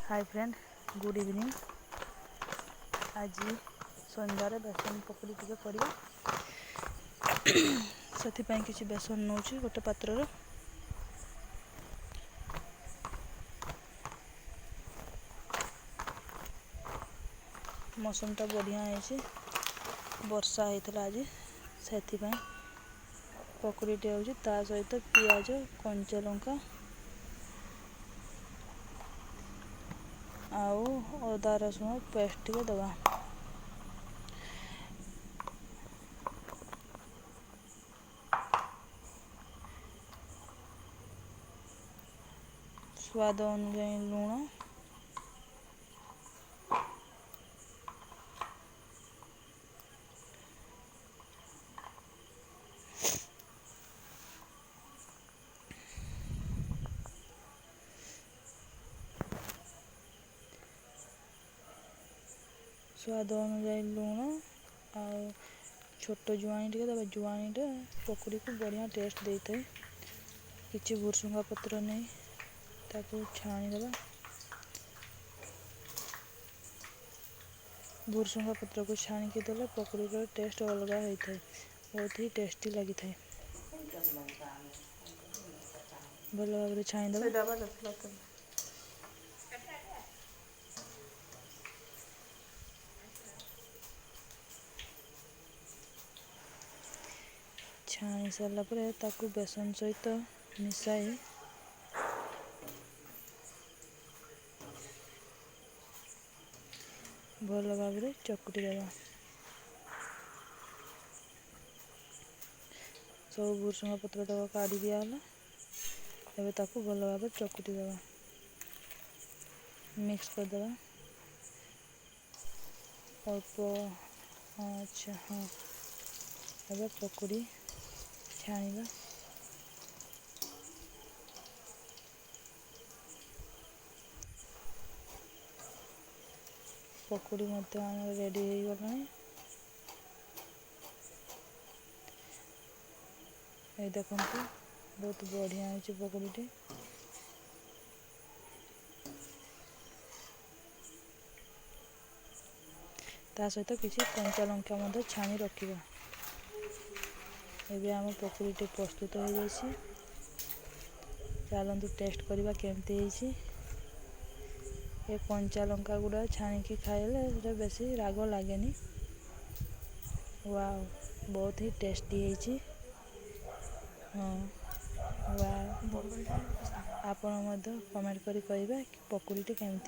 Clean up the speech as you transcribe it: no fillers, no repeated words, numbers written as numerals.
Hi friend, good evening. आज सन्दार बेसन पकड़ी टिके करिया से किसी बेसन नौ गोटे पात्र मौसम टा बढ़िया है। वर्षा होता आज से पकड़ी टे हो सहित पियाज कंचा लंका आउ अदा रसुण पेस्ट टिके दबा। स्वाद अनुसार लुण, स्वाद अनुसार लुण आ छोट जुआनी टे दबा। जुआनीटा पकड़ी को बढ़िया टेस्ट देता है। किसी भुरसुंगा पत्र नहीं ताको छाणी दबा। भुरसुंगा पत्र को छाणी के देले पकड़ी का टेस्ट अलग होता है, बहुत ही टेस्टी लगी था। भल भाव छाणी दबा। छाणी सारा पर ताकू बेसन सहित मिसाई भल भाव चकुटी देवा। सब भुरसुंगा पत्र तक काढ़ी दिगला। एबे ताकू भल भाव चकुटी देवा, मिक्स कर देवा अल्प। अच्छा हाँ, एबे पकड़ी छाणीबा। पकड़ी मध्य आम रेडी हो गला। ये देखो बहुत बढ़िया है पकड़ी। ता सहित किसी कंचा लंका छाणी रखा। एबे आम पकड़ी प्रस्तुत हो जाए। चलतु टेस्ट करवा केमती है। ये कंचा लंका गुड़ा छाणी खाइले बेसी राग लगे। वाव, बहुत ही टेस्टी है। हाँ वाव, आपण कमेंट करी कहिबा पकड़ी केमती।